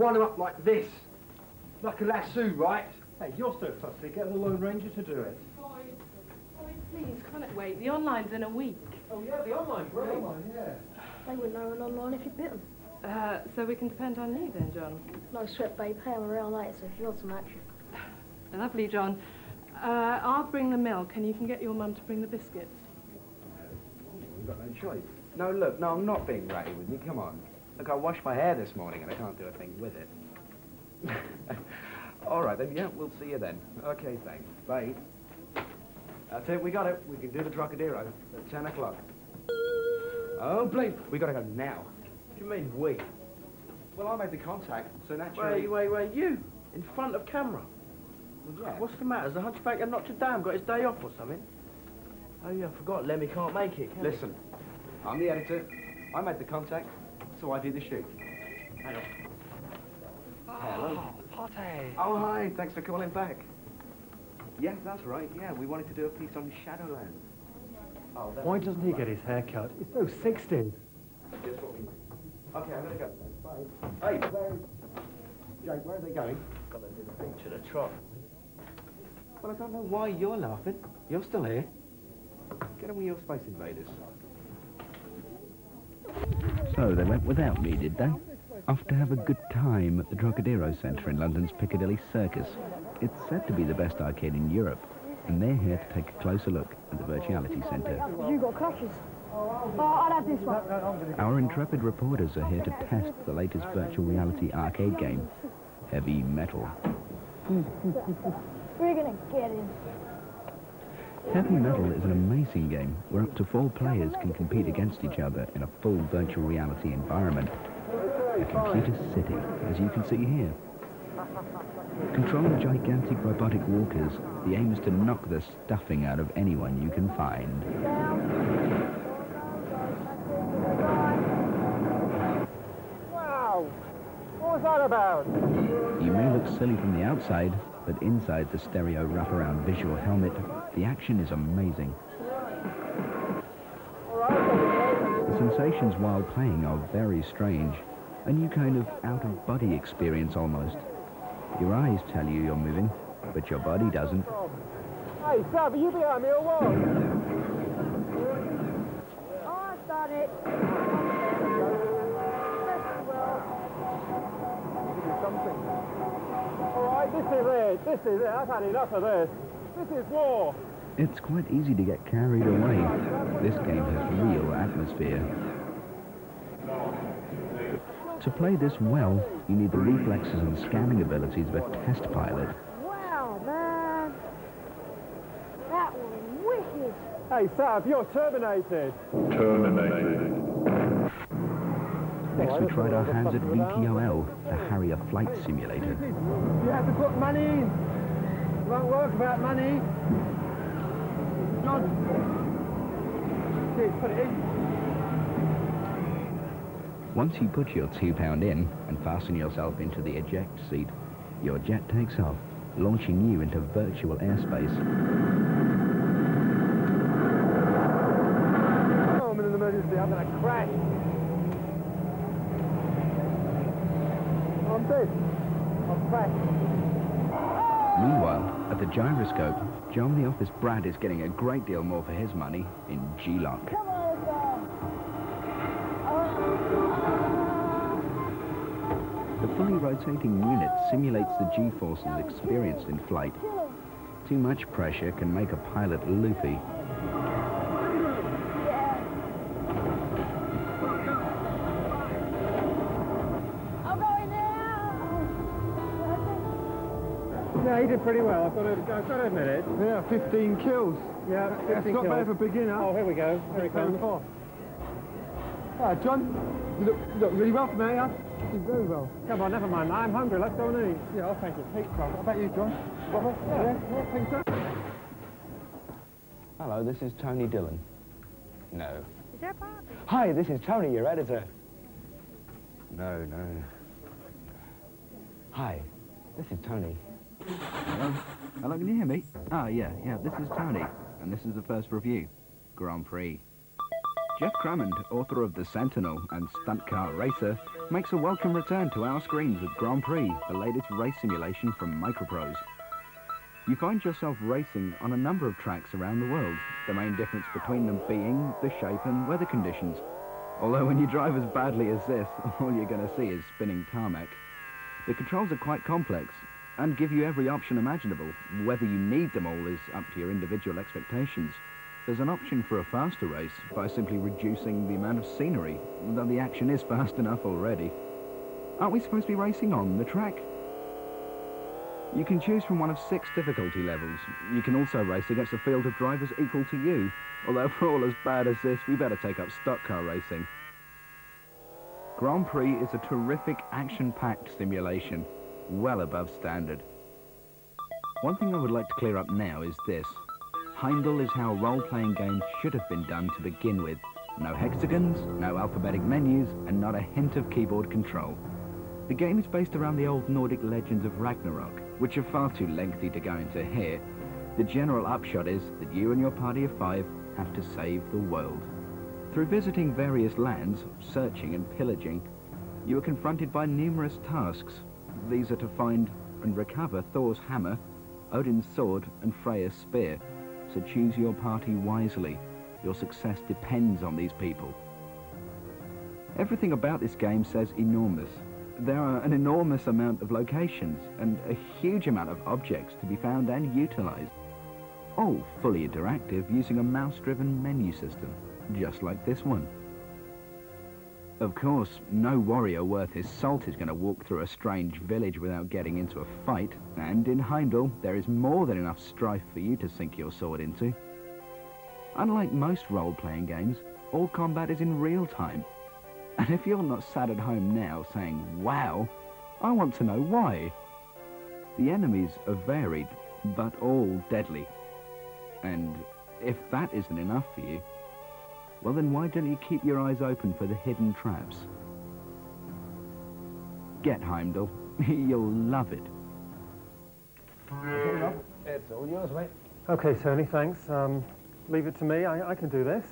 wind them up like this. Like a lasso, right? Hey, you're so fussy. Get the Lone Ranger to do it. Boy, please, can't it wait? The online's in a week. Oh, yeah, the online, great. The online, yeah. They wouldn't know an online if you bit them. So we can depend on you then, John. No sweat, babe. Pay 'em around later if you want some action. Lovely, John. I'll bring the milk and you can get your mum to bring the biscuits. We've got no choice. No, look, no, I'm not being ratty with you. Come on. Look, I washed my hair this morning and I can't do a thing with it. All right, then, yeah, we'll see you then. Okay, thanks. Bye. That's it, we got it. We can do the Trocadero at 10 o'clock. Oh, please, we gotta go now. What do you mean, we? Well, I made the contact, so naturally... Wait, you? In front of camera? Well, yeah. What's the matter? Has the hunchback of Notre Dame got his day off or something? Oh, yeah, I forgot Lemmy can't make it, can he? Listen, I'm the editor. I made the contact, so I do the shoot. Hang on. Hello. Potty. Oh, hi. Thanks for calling back. Yes, that's right. Yeah, we wanted to do a piece on Shadowland. Oh, Why doesn't he get his hair cut? He's so 60. Just what we need. Okay, I'm gonna go. Bye. Hey, Jake, where are they going? Got to do the beach at a trot. Well, I don't know why you're laughing. You're still here. Get on with your Space Invaders. So they went without me, did they? Off to have a good time at the Trocadero Centre in London's Piccadilly Circus. It's said to be the best arcade in Europe, and they're here to take a closer look at the Virtuality Centre. You got crutches. Oh, I'll have this one. Our intrepid reporters are here to test the latest virtual reality arcade game, Heavy Metal. We're gonna get him. Heavy Metal is an amazing game where up to 4 players can compete against each other in a full virtual reality environment. A computer city, as you can see here. Controlling gigantic robotic walkers, the aim is to knock the stuffing out of anyone you can find. Wow! What was that about? You may look silly from the outside, but inside the stereo wraparound visual helmet, the action is amazing. The sensations while playing are very strange. A new kind of out-of-body experience almost. Your eyes tell you you're moving, but your body doesn't. Hey, Sav, are you behind me or what? I've done it. All right, this is it. I've had enough of this. This is war. It's quite easy to get carried away. This game has real atmosphere. To play this well, you need the reflexes and scanning abilities of a test pilot. Wow, man. That was wicked. Hey, Sav, you're terminated. Next we tried our hands at VTOL, the Harrier flight simulator. You have to put money in. It won't work without money. John. Here, put it in. Once you put your £2 in and fasten yourself into the eject seat, your jet takes off, launching you into virtual airspace. Oh, I'm in an emergency. I'm going to crash. I'm dead. I've crashed. Meanwhile, at the gyroscope, John the office brat is getting a great deal more for his money in G-Lock. Come on, John. The fully rotating unit simulates the G-forces experienced in flight. Too much pressure can make a pilot loopy. I'm going now. Yeah, he did pretty well. I've got to admit it. Yeah, 15 kills. Yeah, 15 That's not kills. bad for a beginner. Oh, here we go. Here we go. John, you look really well for me, huh? You do very well. Come on, never mind. I'm hungry. Let's go and eat. Yeah, I'll take it. Pizza. What about you, John? Yeah, pizza. Hello, this is Tony Dillon. No. Is there a Barbie? Hi, this is Tony, your editor. No. Hi, this is Tony. Hello? Hello, can you hear me? Ah, yeah, this is Tony, and this is the first review. Grand Prix. Jeff Crummond, author of The Sentinel and Stunt Car Racer, makes a welcome return to our screens with Grand Prix, the latest race simulation from Microprose. You find yourself racing on a number of tracks around the world, the main difference between them being the shape and weather conditions. Although when you drive as badly as this, all you're going to see is spinning tarmac. The controls are quite complex and give you every option imaginable. Whether you need them all is up to your individual expectations. There's an option for a faster race by simply reducing the amount of scenery, though the action is fast enough already. Aren't we supposed to be racing on the track? You can choose from one of 6 difficulty levels. You can also race against a field of drivers equal to you, although for all as bad as this, we better take up stock car racing. Grand Prix is a terrific action-packed simulation, well above standard. One thing I would like to clear up now is this. Heimdall is how role-playing games should have been done to begin with. No hexagons, no alphabetic menus, and not a hint of keyboard control. The game is based around the old Nordic legends of Ragnarok, which are far too lengthy to go into here. The general upshot is that you and your party of 5 have to save the world. Through visiting various lands, searching and pillaging, you are confronted by numerous tasks. These are to find and recover Thor's hammer, Odin's sword and Freya's spear. So choose your party wisely. Your success depends on these people. Everything about this game says enormous. There are an enormous amount of locations and a huge amount of objects to be found and utilized. All fully interactive using a mouse-driven menu system, just like this one. Of course, no warrior worth his salt is going to walk through a strange village without getting into a fight, and in Heimdall, there is more than enough strife for you to sink your sword into. Unlike most role-playing games, all combat is in real time. And if you're not sat at home now saying, wow, I want to know why. The enemies are varied, but all deadly. And if that isn't enough for you, well then why don't you keep your eyes open for the hidden traps? Get Heimdall. You'll love it. It's all yours, mate. Okay, Tony, thanks. Leave it to me. I can do this.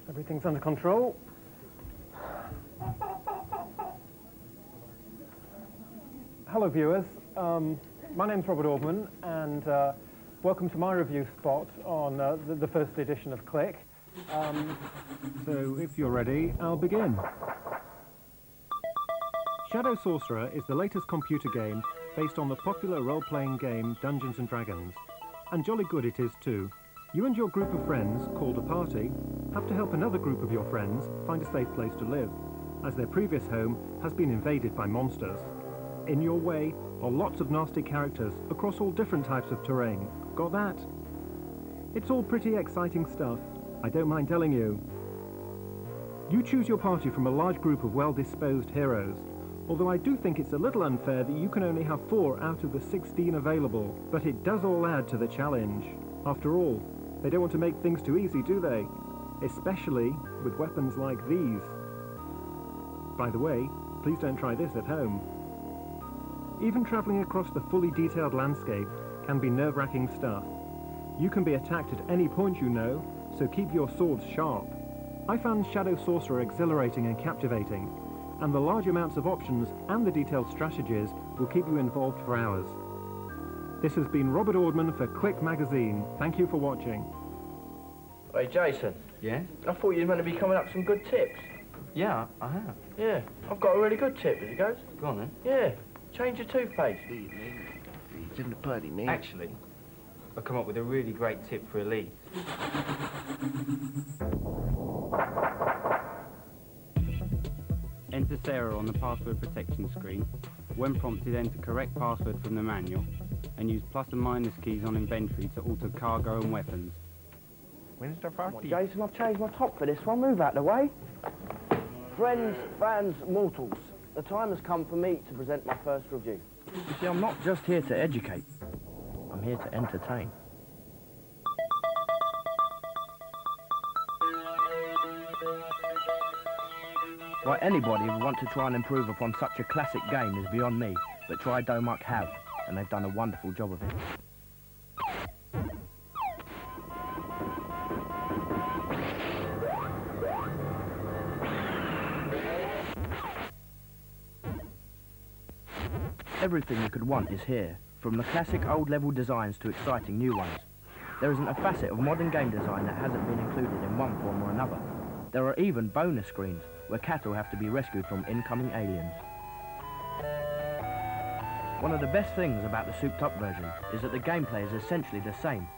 Everything's under control. Hello, viewers. My name's Robert Orgman, and welcome to my review spot on the first edition of Click. So, if you're ready, I'll begin. Shadow Sorcerer is the latest computer game based on the popular role-playing game Dungeons & Dragons. And jolly good it is too. You and your group of friends, called a party, have to help another group of your friends find a safe place to live, as their previous home has been invaded by monsters. In your way are lots of nasty characters across all different types of terrain. Got that? It's all pretty exciting stuff. I don't mind telling you. You choose your party from a large group of well-disposed heroes, although I do think it's a little unfair that you can only have 4 out of the 16 available, but it does all add to the challenge. After all, they don't want to make things too easy, do they? Especially with weapons like these. By the way, please don't try this at home. Even travelling across the fully detailed landscape can be nerve-wracking stuff. You can be attacked at any point, you know, so keep your swords sharp. I found Shadow Sorcerer exhilarating and captivating, and the large amounts of options and the detailed strategies will keep you involved for hours. This has been Robert Orgman for Click Magazine. Thank you for watching. Hey, Jason. Yeah? I thought you were meant to be coming up with some good tips. Yeah, I have. Yeah, I've got a really good tip, as it goes. Go on then. Yeah, change your toothpaste. He's in the party, man. Actually, I've come up with a really great tip for Elise. Enter Sarah on the password protection screen. When prompted, enter correct password from the manual and use plus and minus keys on inventory to alter cargo and weapons. When's the party? Jason, I've changed my top for this one. Move out the way. Friends, fans, mortals, the time has come for me to present my first review. You see, I'm not just here to educate. I'm here to entertain. Why anybody who would want to try and improve upon such a classic game is beyond me, but Try-Domuck have, and they've done a wonderful job of it. Everything you could want is here, from the classic old-level designs to exciting new ones. There isn't a facet of modern game design that hasn't been included in one form or another. There are even bonus screens, where cattle have to be rescued from incoming aliens. One of the best things about the souped-up version is that the gameplay is essentially the same.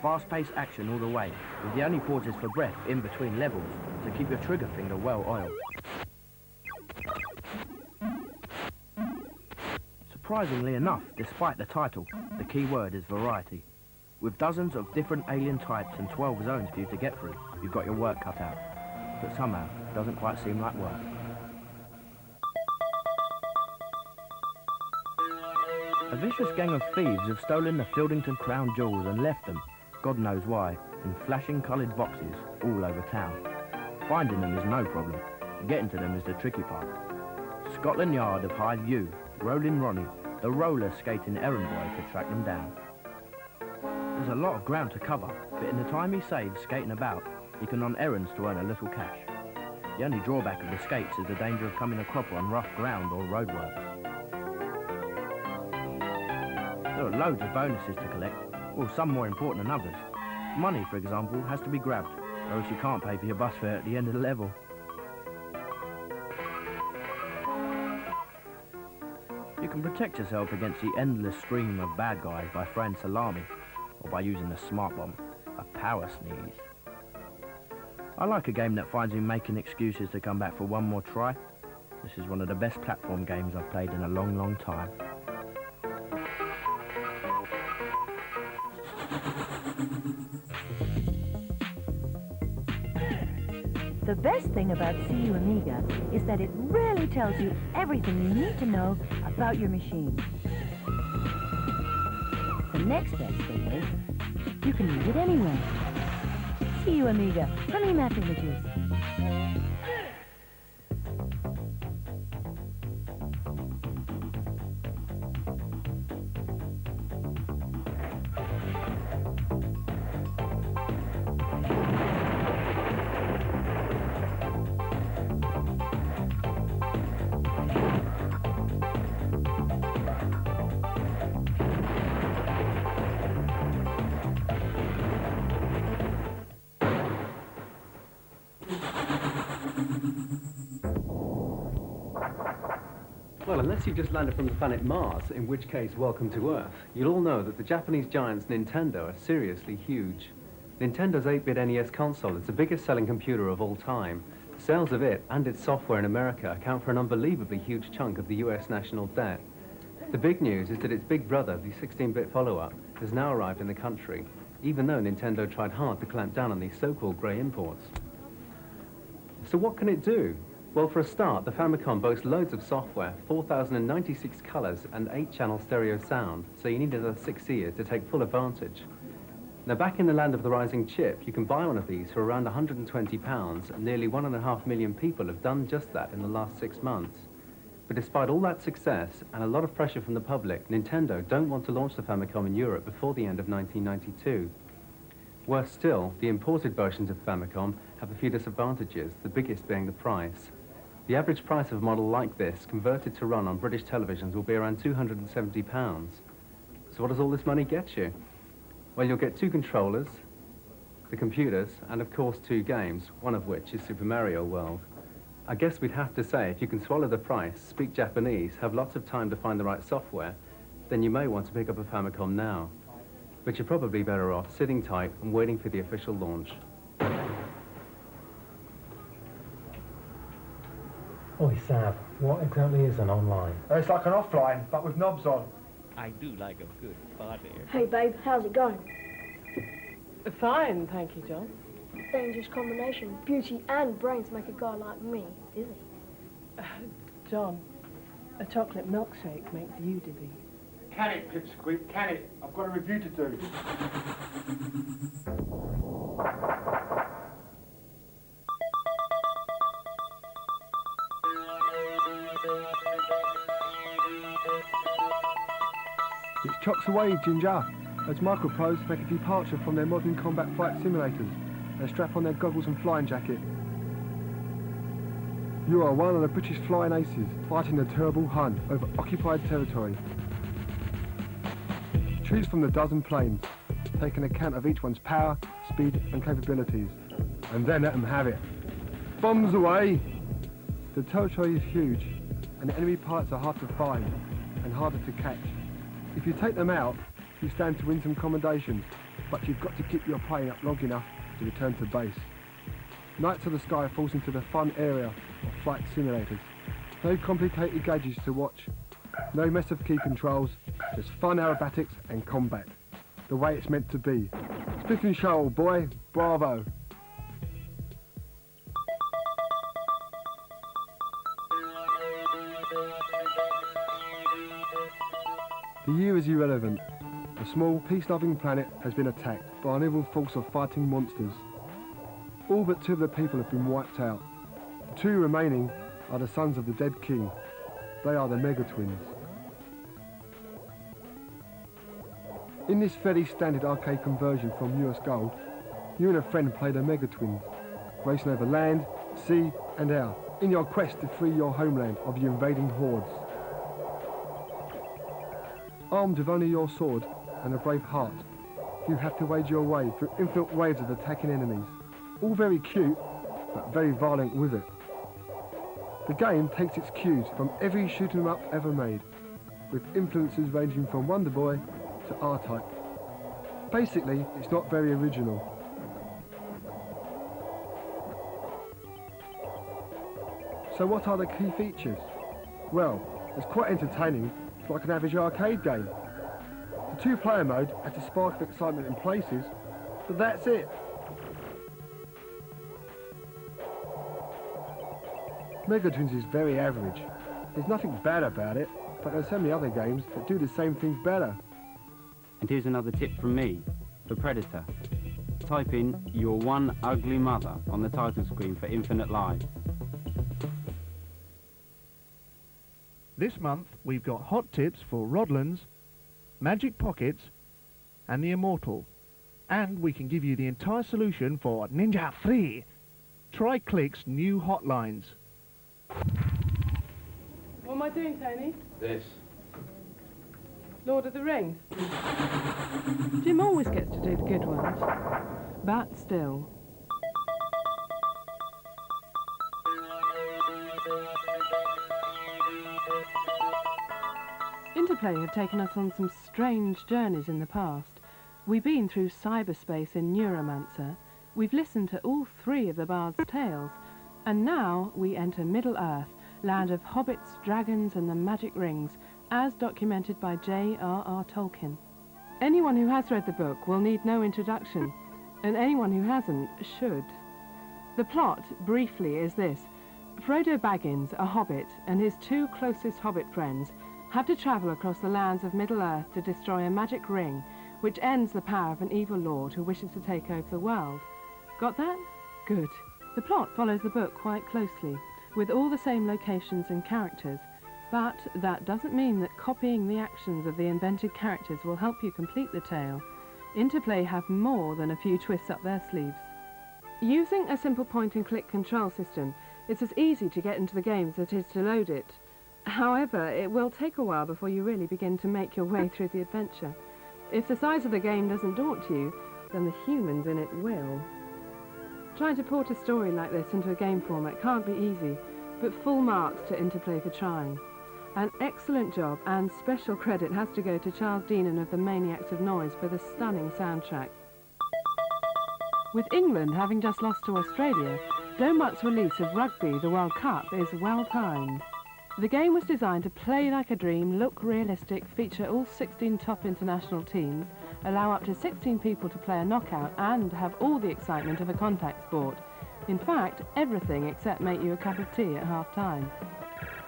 Fast-paced action all the way, with the only pauses for breath in between levels to keep your trigger finger well oiled. Surprisingly enough, despite the title, the key word is variety. With dozens of different alien types and 12 zones for you to get through, you've got your work cut out. But somehow, it doesn't quite seem like work. A vicious gang of thieves have stolen the Fieldington crown jewels and left them, God knows why, in flashing coloured boxes all over town. Finding them is no problem. Getting to them is the tricky part. Scotland Yard have hired you, Rollin' Ronnie, the roller skating errand boy, to track them down. There's a lot of ground to cover, but in the time he saves skating about, he can run errands to earn a little cash. The only drawback of the skates is the danger of coming a cropper on rough ground or roadworks. There are loads of bonuses to collect, well, some more important than others. Money, for example, has to be grabbed, or else you can't pay for your bus fare at the end of the level. You can protect yourself against the endless stream of bad guys by throwing salami, or by using the smart bomb, a power sneeze. I like a game that finds me making excuses to come back for one more try. This is one of the best platform games I've played in a long, long time. The best thing about CU Amiga is that it really tells you everything you need to know about your machine. The next best thing is, you can use it anywhere. CU Amiga from EMAP Images. Well, unless you've just landed from the planet Mars, in which case, welcome to Earth, you'll all know that the Japanese giants Nintendo are seriously huge. Nintendo's 8-bit NES console is the biggest selling computer of all time. Sales of it and its software in America account for an unbelievably huge chunk of the US national debt. The big news is that its big brother, the 16-bit follow-up, has now arrived in the country, even though Nintendo tried hard to clamp down on these so-called grey imports. So what can it do? Well, for a start, the Famicom boasts loads of software, 4,096 colours and 8-channel stereo sound, so you need another 6 ears to take full advantage. Now, back in the land of the rising chip, you can buy one of these for around £120, and nearly 1.5 million people have done just that in the last 6 months. But despite all that success and a lot of pressure from the public, Nintendo don't want to launch the Famicom in Europe before the end of 1992. Worse still, the imported versions of the Famicom have a few disadvantages, the biggest being the price. The average price of a model like this, converted to run on British televisions, will be around £270. So what does all this money get you? Well, you'll get 2 controllers, the computers, and of course 2 games, one of which is Super Mario World. I guess we'd have to say, if you can swallow the price, speak Japanese, have lots of time to find the right software, then you may want to pick up a Famicom now. But you're probably better off sitting tight and waiting for the official launch. Oi, Sav, what exactly is an online? It's like an offline, but with knobs on. I do like a good party. Hey, babe, how's it going? Fine, thank you, John. Dangerous combination. Beauty and brains make a guy like me dizzy. John, a chocolate milkshake makes you dizzy. Can it, Pipsqueak, can it? I've got a review to do. It's chocks away, Ginger, as micropros make a departure from their modern combat flight simulators and strap on their goggles and flying jacket. You are one of the British flying aces fighting the terrible Hun over occupied territory. Choose from the dozen planes, taking account of each one's power, speed and capabilities, and then let them have it. Bombs away! The territory is huge, and the enemy pilots are hard to find and harder to catch. If you take them out, you stand to win some commendations, but you've got to keep your plane up long enough to return to base. Night to the Sky falls into the fun area of flight simulators. No complicated gadgets to watch, no mess of key controls, just fun aerobatics and combat. The way it's meant to be. Split and show, old boy. Bravo. The year is irrelevant. A small, peace-loving planet has been attacked by an evil force of fighting monsters. All but 2 of the people have been wiped out. The 2 remaining are the sons of the dead king. They are the Mega-Twins. In this fairly standard arcade conversion from US Gold, you and a friend play the Mega-Twins, racing over land, sea and air, in your quest to free your homeland of the invading hordes. Armed with only your sword and a brave heart, you have to wade your way through infinite waves of attacking enemies, all very cute, but very violent with it. The game takes its cues from every shoot 'em up ever made, with influences ranging from Wonder Boy to R-Type. Basically, it's not very original. So what are the key features? Well, it's quite entertaining. It's like an average arcade game. The 2-player mode has a spark of excitement in places, but that's it. Mega-Twins is very average. There's nothing bad about it, but there's so many other games that do the same things better. And here's another tip from me, the Predator. Type in "your one ugly mother" on the title screen for Infinite Live. This month we've got hot tips for Rodlands, Magic Pockets and the Immortal. And we can give you the entire solution for Ninja Free. Try Click's new hotlines. What am I doing, Tony? This. Lord of the Rings. Jim always gets to do the good ones. But still. Interplay have taken us on some strange journeys in the past. We've been through cyberspace in Neuromancer. We've listened to all 3 of the Bard's tales. And now we enter Middle-earth, land of hobbits, dragons and the magic rings, as documented by J.R.R. Tolkien. Anyone who has read the book will need no introduction, and anyone who hasn't should. The plot, briefly, is this. Frodo Baggins, a hobbit, and his 2 closest hobbit friends have to travel across the lands of Middle-earth to destroy a magic ring, which ends the power of an evil lord who wishes to take over the world. Got that? Good. The plot follows the book quite closely, with all the same locations and characters, but that doesn't mean that copying the actions of the invented characters will help you complete the tale. Interplay have more than a few twists up their sleeves. Using a simple point-and-click control system, it's as easy to get into the game as it is to load it. However, it will take a while before you really begin to make your way through the adventure. If the size of the game doesn't daunt you, then the humans in it will. Trying to port a story like this into a game format can't be easy, but full marks to Interplay for trying. An excellent job, and special credit has to go to Charles Deenan of the Maniacs of Noise for the stunning soundtrack. With England having just lost to Australia, Domark's release of Rugby, the World Cup, is well timed. The game was designed to play like a dream, look realistic, feature all 16 top international teams, allow up to 16 people to play a knockout, and have all the excitement of a contact sport. In fact, everything except make you a cup of tea at half-time.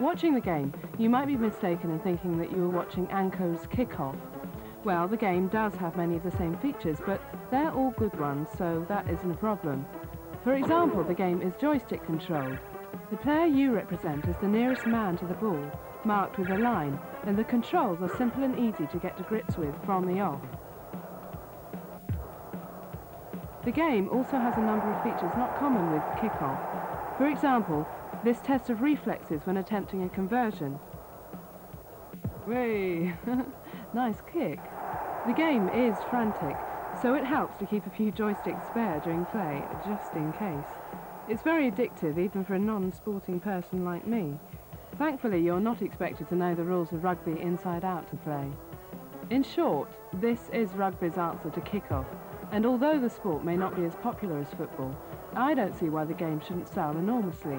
Watching the game, you might be mistaken in thinking that you were watching Anko's Kick-Off. Well, the game does have many of the same features, but they're all good ones, so that isn't a problem. For example, the game is joystick controlled. The player you represent is the nearest man to the ball, marked with a line, and the controls are simple and easy to get to grips with from the off. The game also has a number of features not common with Kick-Off. For example, This test of reflexes when attempting a conversion. Whey! Nice kick. The game is frantic, so it helps to keep a few joysticks spare during play, just in case. It's very addictive even for a non-sporting person like me. Thankfully, you're not expected to know the rules of rugby inside out to play. In short, this is rugby's answer to kick-off, and although the sport may not be as popular as football, I don't see why the game shouldn't sell enormously.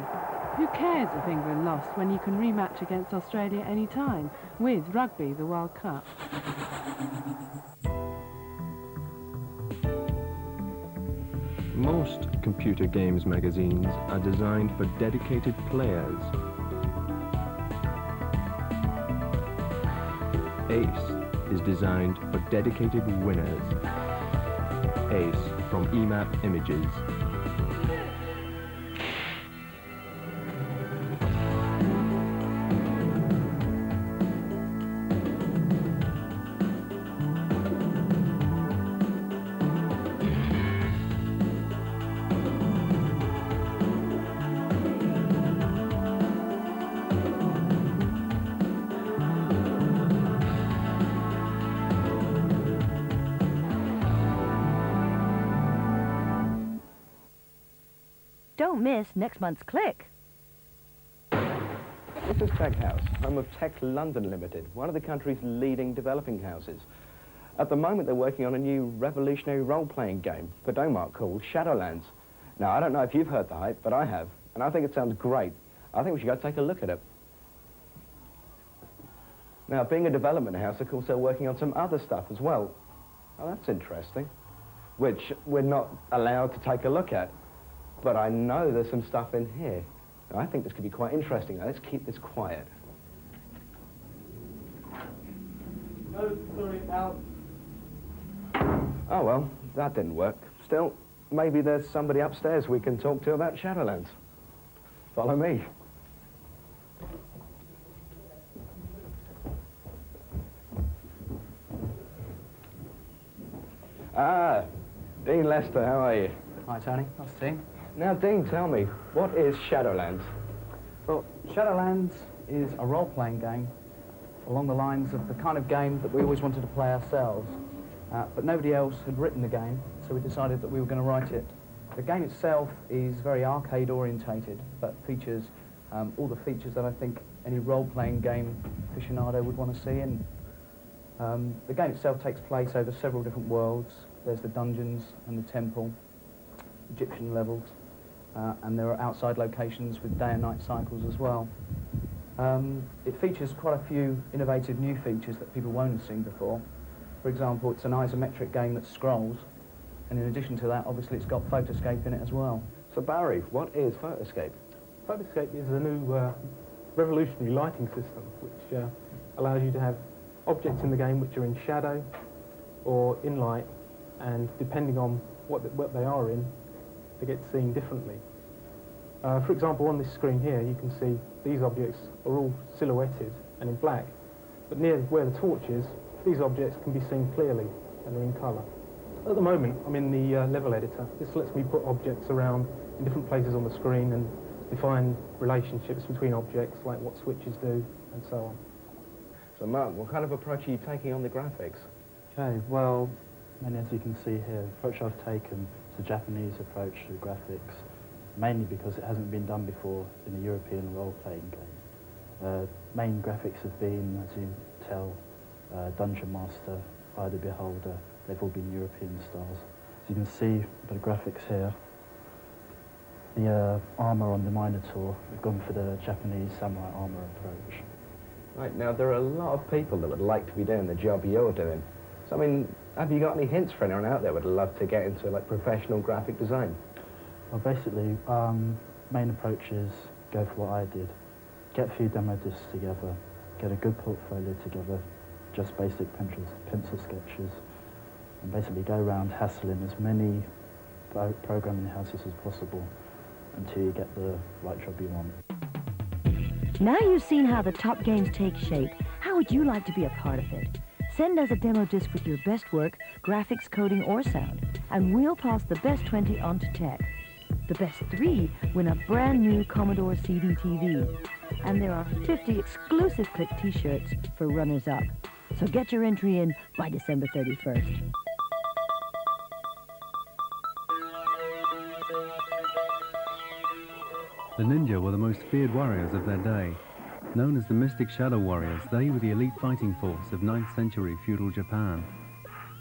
Who cares if England lost when you can rematch against Australia any time with Rugby the World Cup? Most computer games magazines are designed for dedicated players. Ace is designed for dedicated winners. Ace from EMAP Images. Don't miss next month's Click. This is Tech House, home of Tech London Limited, one of the country's leading developing houses. At the moment, they're working on a new revolutionary role-playing game for Denmark called Shadowlands. Now, I don't know if you've heard the hype, but I have, and I think it sounds great. I think we should go take a look at it. Now, being a development house, of course, they're working on some other stuff as well. Oh, that's interesting, which we're not allowed to take a look at. But I know there's some stuff in here. Now, I think this could be quite interesting. Now, let's keep this quiet. No, sorry, out. Oh, well, that didn't work. Still, maybe there's somebody upstairs we can talk to about Shadowlands. Follow me. Ah, Dean Lester, how are you? Hi, Tony. Nice to see you. Now, Dean, tell me, what is Shadowlands? Well, Shadowlands is a role-playing game along the lines of the kind of game that we always wanted to play ourselves. But nobody else had written the game, so we decided that we were going to write it. The game itself is very arcade-orientated, but features all the features that I think any role-playing game aficionado would want to see in. The game itself takes place over several different worlds. There's the dungeons and the temple, Egyptian levels, and there are outside locations with day and night cycles as well. It features quite a few innovative new features that people won't have seen before. For example, it's an isometric game that scrolls, and in addition to that, obviously it's got photoscape in it as well. So Barry, what is photoscape? Photoscape is a new revolutionary lighting system which allows you to have objects in the game which are in shadow or in light, and depending on what they are in, they get seen differently. For example, on this screen here, you can see these objects are all silhouetted and in black, but near where the torch is, these objects can be seen clearly and are in colour. At the moment, I'm in the level editor. This lets me put objects around in different places on the screen and define relationships between objects, like what switches do, and so on. So Mark, what kind of approach are you taking on the graphics? Okay, well, and as you can see here, the approach I've taken is a Japanese approach to graphics, mainly because it hasn't been done before in a European role-playing game. Main graphics have been, as you can tell, Dungeon Master, Fire the Beholder. They've all been European styles. As you can see by the graphics here, the armour on the Minotaur, we've gone for the Japanese samurai armour approach. Right, now there are a lot of people that would like to be doing the job you're doing. So, I mean, have you got any hints for anyone out there who would love to get into, like, professional graphic design? Well, basically, main approach is go for what I did. Get a few demo discs together, get a good portfolio together, just basic pencil sketches, and basically go around hassling as many programming houses as possible until you get the right job you want. Now you've seen how the top games take shape, how would you like to be a part of it? Send us a demo disc with your best work, graphics, coding, or sound, and we'll pass the best 20 on to Tech. The best 3 win a brand new Commodore CD TV. And there are 50 exclusive Click t-shirts for runners-up. So get your entry in by December 31st. The ninja were the most feared warriors of their day. Known as the Mystic Shadow Warriors, they were the elite fighting force of 9th century feudal Japan.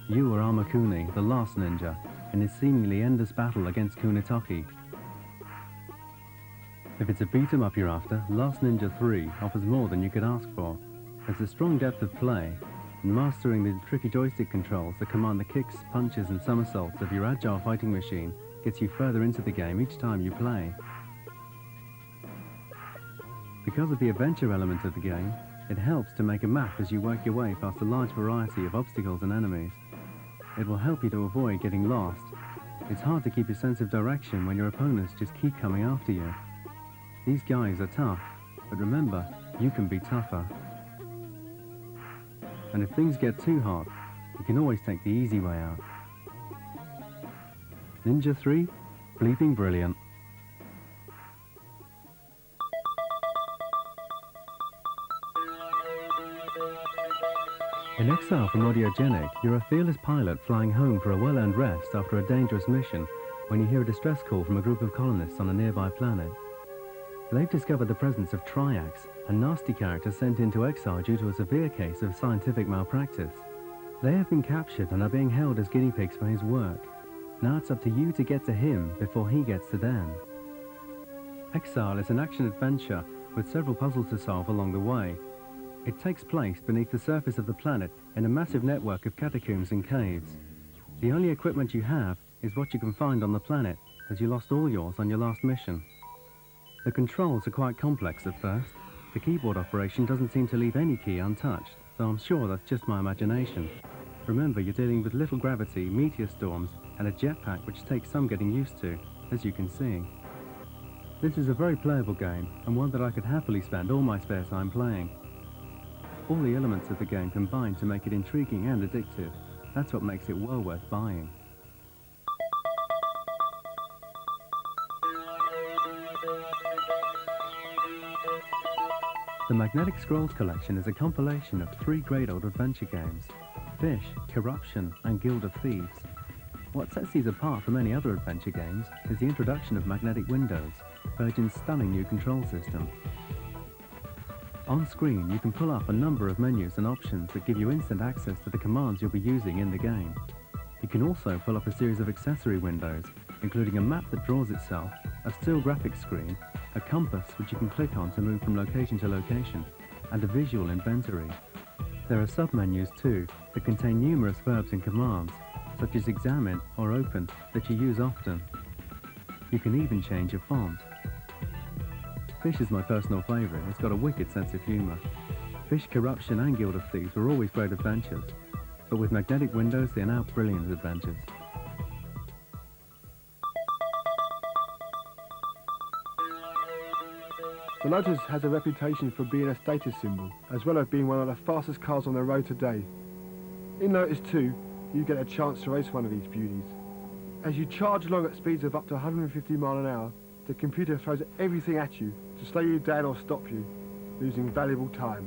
You were Amakuni, the last ninja, in his seemingly endless battle against Kunitoki. If it's a beat-em-up you're after, Last Ninja 3 offers more than you could ask for. There's a strong depth of play, and mastering the tricky joystick controls that command the kicks, punches and somersaults of your agile fighting machine gets you further into the game each time you play. Because of the adventure element of the game, it helps to make a map as you work your way past a large variety of obstacles and enemies. It will help you to avoid getting lost. It's hard to keep your sense of direction when your opponents just keep coming after you. These guys are tough, but remember, you can be tougher. And if things get too hard, you can always take the easy way out. Ninja 3, bleeping brilliant. In Exile from Audiogenic, you're a fearless pilot flying home for a well-earned rest after a dangerous mission when you hear a distress call from a group of colonists on a nearby planet. They've discovered the presence of Triax, a nasty character sent into exile due to a severe case of scientific malpractice. They have been captured and are being held as guinea pigs for his work. Now it's up to you to get to him before he gets to them. Exile is an action-adventure with several puzzles to solve along the way. It takes place beneath the surface of the planet in a massive network of catacombs and caves. The only equipment you have is what you can find on the planet, as you lost all yours on your last mission. The controls are quite complex at first. The keyboard operation doesn't seem to leave any key untouched, though I'm sure that's just my imagination. Remember, you're dealing with little gravity, meteor storms, and a jetpack which takes some getting used to, as you can see. This is a very playable game, and one that I could happily spend all my spare time playing. All the elements of the game combine to make it intriguing and addictive. That's what makes it well worth buying. The Magnetic Scrolls collection is a compilation of 3 great old adventure games: Fish, Corruption, and Guild of Thieves. What sets these apart from any other adventure games is the introduction of magnetic windows, Virgin's stunning new control system. On screen, you can pull up a number of menus and options that give you instant access to the commands you'll be using in the game. You can also pull up a series of accessory windows, including a map that draws itself, a still graphics screen, a compass which you can click on to move from location to location, and a visual inventory. There are sub-menus too that contain numerous verbs and commands, such as examine or open, that you use often. You can even change your font. Fish is my personal favourite. It's got a wicked sense of humour. Fish, Corruption and Guild of Thieves were always great adventures, but with magnetic windows they are now brilliant adventures. The Lotus has a reputation for being a status symbol, as well as being one of the fastest cars on the road today. In Lotus 2, you get a chance to race one of these beauties. As you charge along at speeds of up to 150 miles an hour, the computer throws everything at you to slow you down or stop you, losing valuable time.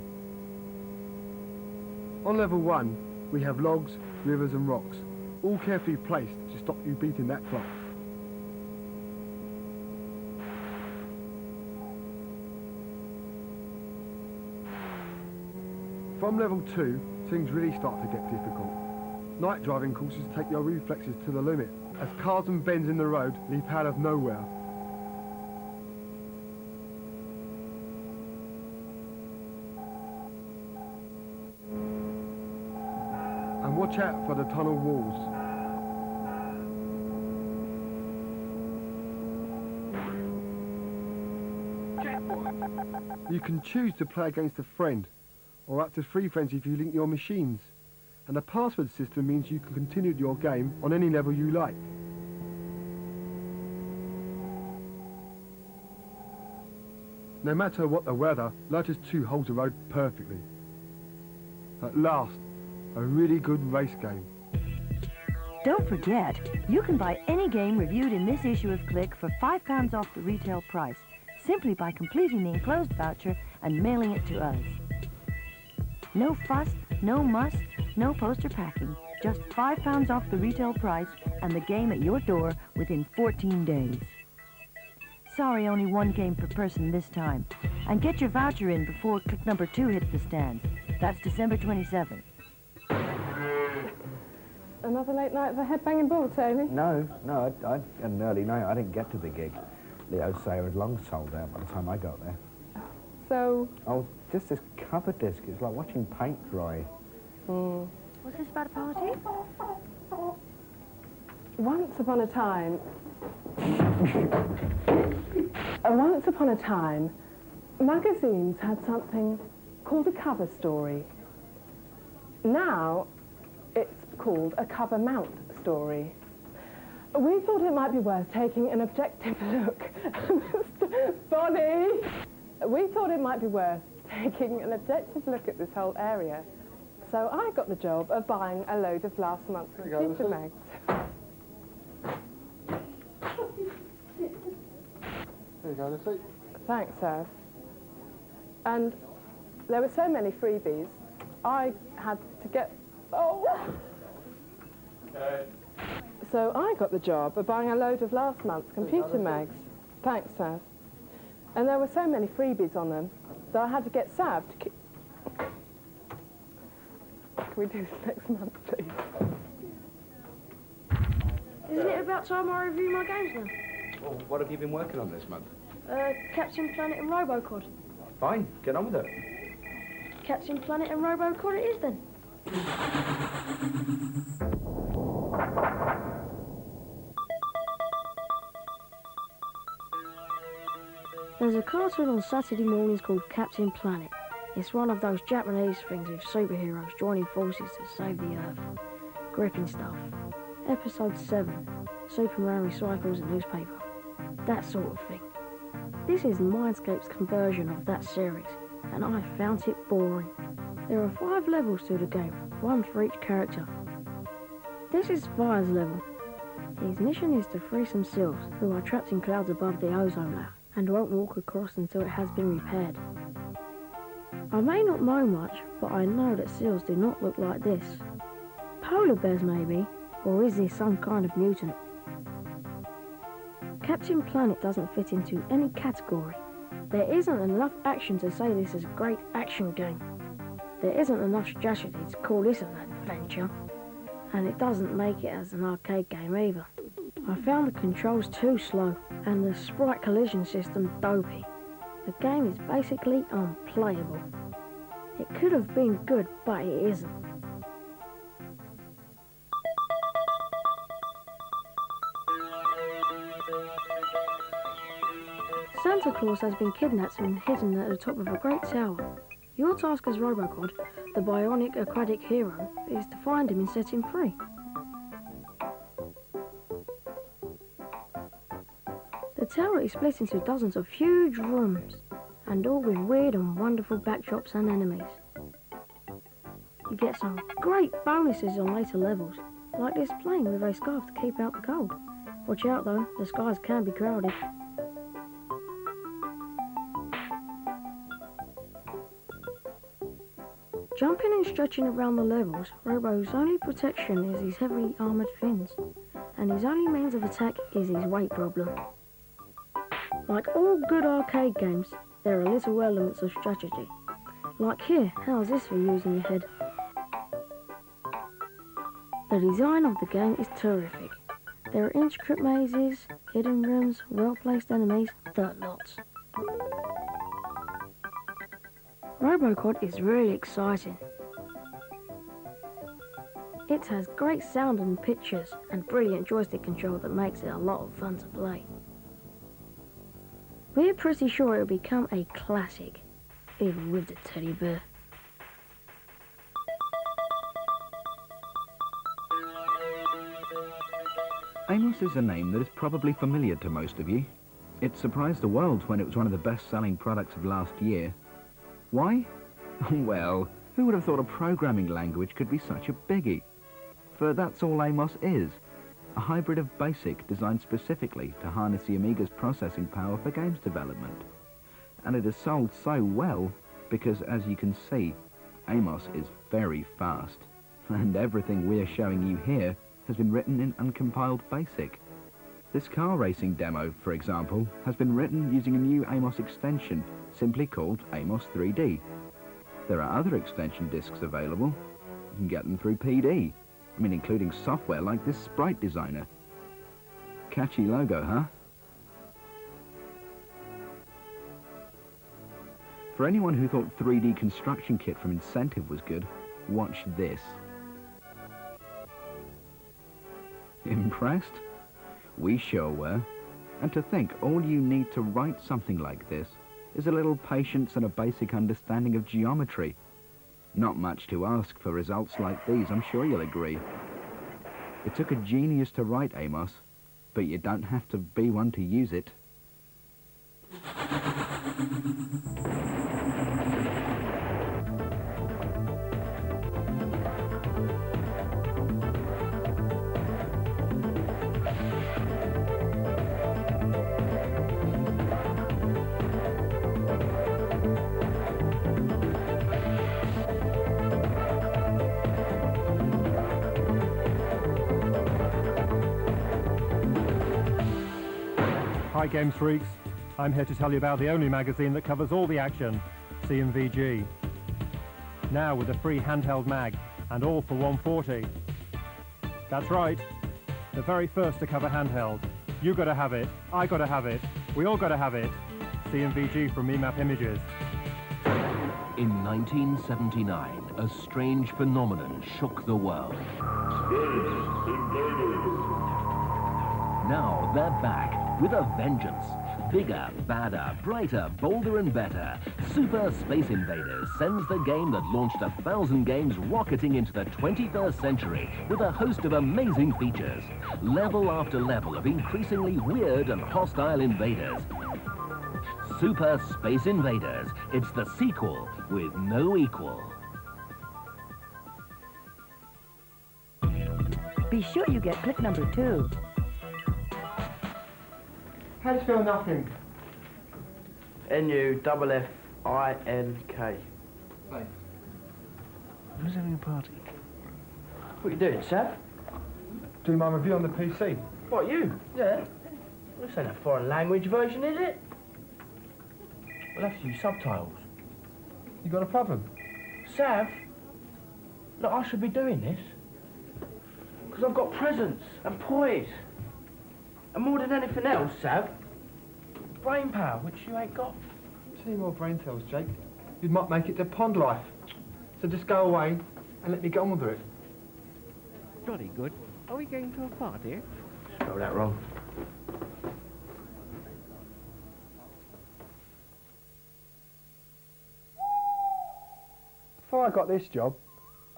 On level 1, we have logs, rivers and rocks, all carefully placed to stop you beating that clock. From level 2, things really start to get difficult. Night driving courses take your reflexes to the limit, as cars and bends in the road leap out of nowhere. And watch out for the tunnel walls. You can choose to play against a friend, or up to 3 friends if you link your machines. And the password system means you can continue your game on any level you like. No matter what the weather, Lotus 2 holds the road perfectly. At last, a really good race game. Don't forget, you can buy any game reviewed in this issue of Click for £5 off the retail price, simply by completing the enclosed voucher and mailing it to us. No fuss, no muss, no poster packing. Just £5 off the retail price and the game at your door within 14 days. Sorry, only one game per person this time. And get your voucher in before Click number 2 hits the stands. That's December 27th. Another late night for headbanging ball, Tony? No, I had an early night. I didn't get to the gig. Leo Sayer had long sold out by the time I got there. So... Oh, just this cover disc. It's like watching paint dry. Was this about a party? Once upon a time... once upon a time, magazines had something called a cover story. Now, it's called a cover mount story. We thought it might be worth taking an objective look. Mr. Bonnie! We thought it might be worth taking an objective look at this whole area. So I got the job of buying a load of last month's computer mags. There you go, Lucy. Thanks, Seth. And there were so many freebies, I had to get... Oh! So I got the job of buying a load of last month's computer mags. Thanks, Seth. And there were so many freebies on them that I had to get Sav to keep... Can we do this next month, please? Isn't it about time I review my games now? Well, what have you been working on this month? Captain Planet and Robocod. Fine, get on with it. Captain Planet and Robocod it is then. There's a cartoon on Saturday mornings called Captain Planet. It's one of those Japanese things with superheroes joining forces to save the Earth. Gripping stuff. Episode 7. Superman recycles a newspaper. That sort of thing. This is Mindscape's conversion of that series, and I found it boring. There are 5 levels to the game, 1 for each character. This is Fire's level. His mission is to free some seals who are trapped in clouds above the ozone layer and won't walk across until it has been repaired. I may not know much, but I know that seals do not look like this. Polar bears maybe, or is this some kind of mutant? Captain Planet doesn't fit into any category. There isn't enough action to say this is a great action game. There isn't enough strategy to call this an adventure. And it doesn't make it as an arcade game either. I found the controls too slow, and the sprite collision system dopey. The game is basically unplayable. It could have been good, but it isn't. Santa Claus has been kidnapped and hidden at the top of a great tower. Your task as Robocod, the bionic aquatic hero, is to find him and set him free. The tower is split into dozens of huge rooms, and all with weird and wonderful backdrops and enemies. You get some great bonuses on later levels, like this plane with a scarf to keep out the cold. Watch out though, the skies can be crowded. Jumping and stretching around the levels, Robo's only protection is his heavily armoured fins, and his only means of attack is his weight problem. Like all good arcade games, there are little elements of strategy. Like here, how's this for using your head? The design of the game is terrific. There are intricate mazes, hidden rooms, well-placed enemies, the lots. Robocod is really exciting. It has great sound and pictures and brilliant joystick control that makes it a lot of fun to play. We're pretty sure it'll become a classic, even with the teddy bear. Amos is a name that is probably familiar to most of you. It surprised the world when it was one of the best-selling products of last year. Why? Well, who would have thought a programming language could be such a biggie? For that's all Amos is, a hybrid of BASIC designed specifically to harness the Amiga's processing power for games development. And it has sold so well because, as you can see, Amos is very fast. And everything we're showing you here has been written in uncompiled BASIC. This car racing demo, for example, has been written using a new Amos extension, simply called Amos 3D. There are other extension discs available. You can get them through PD. I mean, including software like this sprite designer. Catchy logo, huh? For anyone who thought 3D construction kit from Incentive was good, watch this. Impressed? We sure were. And to think all you need to write something like this is a little patience and a basic understanding of geometry. Not much to ask for results like these, I'm sure you'll agree. It took a genius to write Amos, but you don't have to be one to use it. Hi Games Freaks, I'm here to tell you about the only magazine that covers all the action, CMVG. Now with a free handheld mag, and all for $140. That's right, the very first to cover handheld. You gotta have it, I gotta have it, we all gotta have it. CMVG from Memap Images. In 1979, a strange phenomenon shook the world. Space Invaders! Now they're back with a vengeance. Bigger, badder, brighter, bolder and better. Super Space Invaders sends the game that launched 1,000 games rocketing into the 21st century with a host of amazing features. Level after level of increasingly weird and hostile invaders. Super Space Invaders. It's the sequel with no equal. Be sure you get click number 2. How do you spell nothing? N-U-F-F-I-N-K. Thanks. Who's having a party? What are you doing, Sav? Doing my review on the PC. What, you? Yeah. This ain't a foreign language version, is it? We'll have to use subtitles. You got a problem? Sav, look, I should be doing this. Because I've got presents and poise. And more than anything else, Sav, brain power, which you ain't got. See more brain cells, Jake. You might make it to pond life. So just go away and let me get on with it. Jolly good. Are we going to a party? Spelled that wrong. Before I got this job,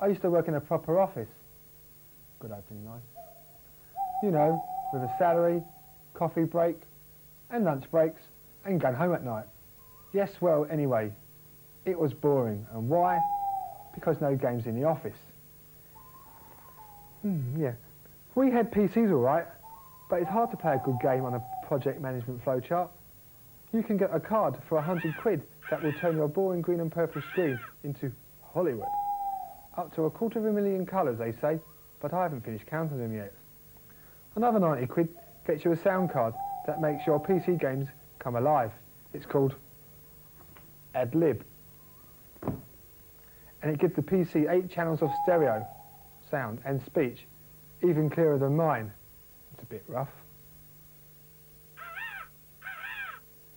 I used to work in a proper office. Good opening line. You know, with a salary, coffee break, and lunch breaks, and going home at night. Yes, well, anyway, it was boring. And why? Because no games in the office. Yeah. We had PCs all right, but it's hard to play a good game on a project management flowchart. You can get a card for 100 quid that will turn your boring green and purple screen into Hollywood. Up to 250,000 colours, they say, but I haven't finished counting them yet. Another 90 quid gets you a sound card that makes your PC games come alive. It's called Ad-Lib. And it gives the PC 8 channels of stereo, sound and speech, even clearer than mine. It's a bit rough.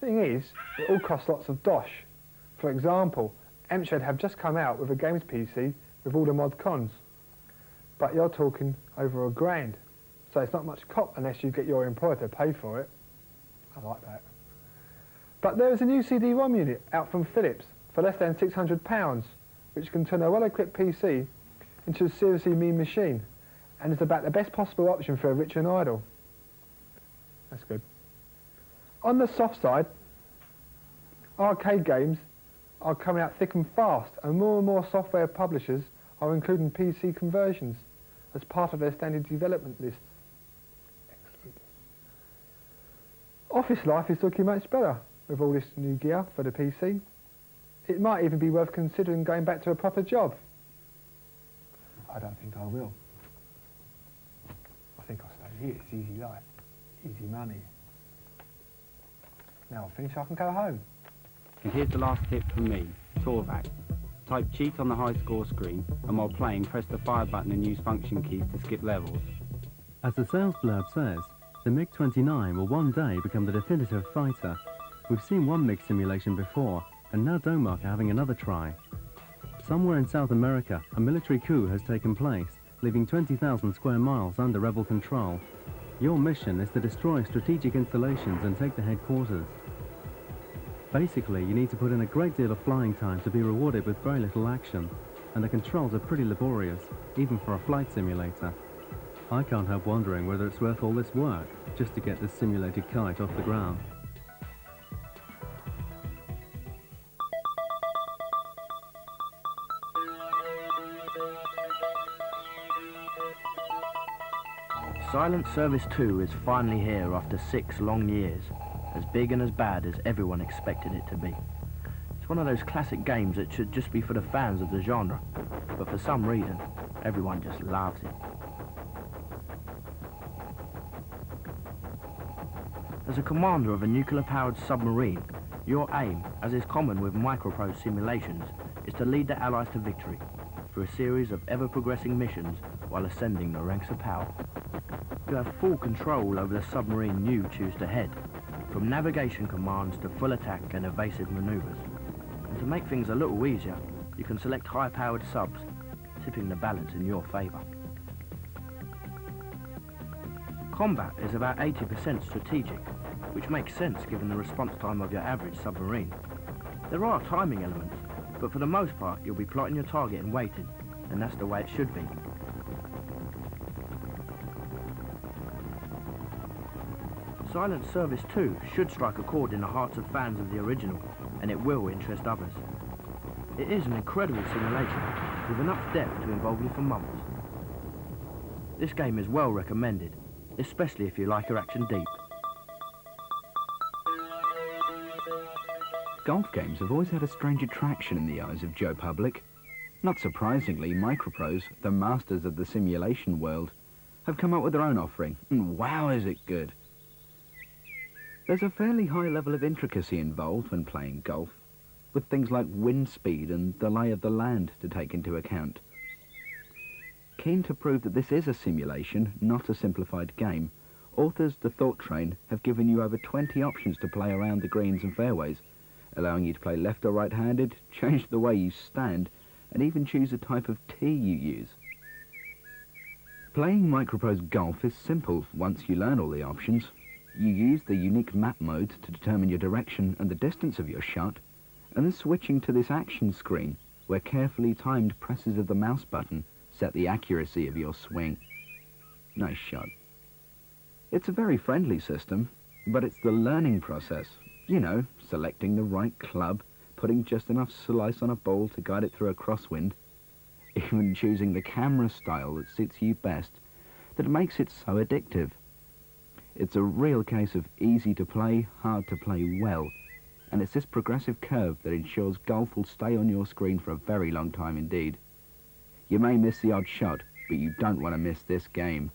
Thing is, it all costs lots of dosh. For example, Amshed have just come out with a games PC with all the mod cons. But you're talking over £1,000. So it's not much cop unless you get your employer to pay for it. I like that. But there is a new CD-ROM unit out from Philips for less than £600, which can turn a well-equipped PC into a seriously mean machine, and is about the best possible option for a rich and idle. That's good. On the soft side, arcade games are coming out thick and fast, and more software publishers are including PC conversions as part of their standard development lists. Office life is looking much better with all this new gear for the PC. It might even be worth considering going back to a proper job. I don't think I will. I think I'll stay here. It's easy life, easy money. Now I'll finish, I can go home. And here's the last tip from me, Torvac. Type cheat on the high score screen, and while playing, press the fire button and use function keys to skip levels. As the sales blurb says, the MiG-29 will one day become the definitive fighter. We've seen one MiG simulation before, and now Denmark are having another try. Somewhere in South America, a military coup has taken place, leaving 20,000 square miles under rebel control. Your mission is to destroy strategic installations and take the headquarters. Basically, you need to put in a great deal of flying time to be rewarded with very little action, and the controls are pretty laborious, even for a flight simulator. I can't help wondering whether it's worth all this work, just to get this simulated kite off the ground. Silent Service 2 is finally here after 6 long years, as big and as bad as everyone expected it to be. It's one of those classic games that should just be for the fans of the genre, but for some reason, everyone just loves it. As a commander of a nuclear-powered submarine, your aim, as is common with microprose simulations, is to lead the Allies to victory through a series of ever-progressing missions while ascending the ranks of power. You have full control over the submarine you choose to head, from navigation commands to full attack and evasive maneuvers. And to make things a little easier, you can select high-powered subs, tipping the balance in your favour. Combat is about 80% strategic, which makes sense given the response time of your average submarine. There are timing elements, but for the most part you'll be plotting your target and waiting, and that's the way it should be. Silent Service 2 should strike a chord in the hearts of fans of the original, and it will interest others. It is an incredible simulation, with enough depth to involve you for months. This game is well recommended, especially if you like your action deep. Golf games have always had a strange attraction in the eyes of Joe Public. Not surprisingly, Microprose, the masters of the simulation world, have come up with their own offering, and wow is it good. There's a fairly high level of intricacy involved when playing golf, with things like wind speed and the lay of the land to take into account. Keen to prove that this is a simulation, not a simplified game, authors The Thought Train have given you over 20 options to play around the greens and fairways, allowing you to play left or right-handed, change the way you stand, and even choose a type of tee you use. Playing Microprose Golf is simple once you learn all the options. You use the unique map mode to determine your direction and the distance of your shot, and then switching to this action screen, where carefully timed presses of the mouse button set the accuracy of your swing. Nice shot. It's a very friendly system, but it's the learning process. You know, selecting the right club, putting just enough slice on a ball to guide it through a crosswind, even choosing the camera style that suits you best, that makes it so addictive. It's a real case of easy to play, hard to play well, and it's this progressive curve that ensures golf will stay on your screen for a very long time indeed. You may miss the odd shot, but you don't want to miss this game.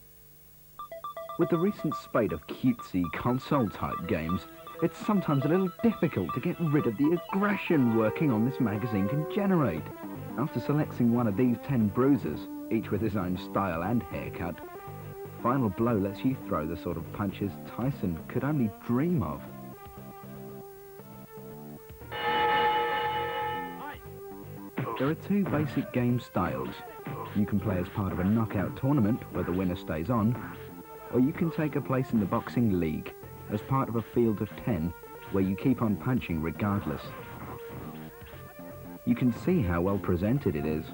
With the recent spate of cutesy console-type games, it's sometimes a little difficult to get rid of the aggression working on this magazine can generate. After selecting one of these 10 bruisers, each with his own style and haircut, Final Blow lets you throw the sort of punches Tyson could only dream of. There are two basic game styles. You can play as part of a knockout tournament where the winner stays on, or you can take a place in the boxing league as part of a field of 10 where you keep on punching regardless. You can see how well presented it is,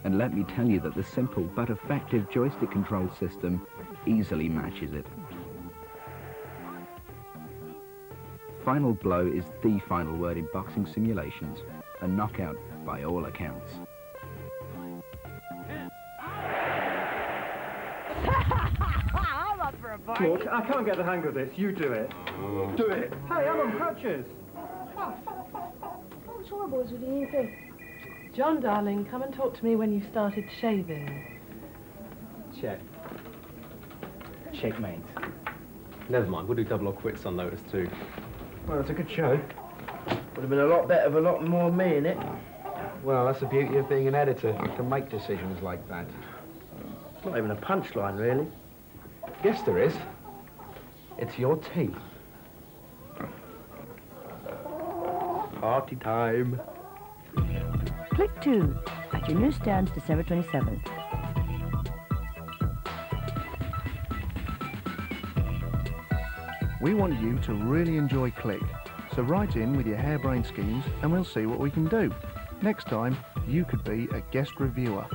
and let me tell you that the simple but effective joystick control system easily matches it. Final Blow is the final word in boxing simulations, a knockout by all accounts. I'm up for for a bite. Look, I can't get the hang of this. You do it. Do it. Hey, I'm on crutches. What's wrong, boys, with the new thing? John, darling, come and talk to me when you've started shaving. Check. Checkmate. Never mind, we'll do double or quits on notice too. Well, it's a good show. Would have been a lot better with a lot more me in it. Well, that's the beauty of being an editor. You can make decisions like that. It's not even a punchline, really. Yes, there is. It's your teeth. Party time. Click 2 at your newsstands December 27th. We want you to really enjoy Click, so write in with your harebrained schemes and we'll see what we can do. Next time, you could be a guest reviewer.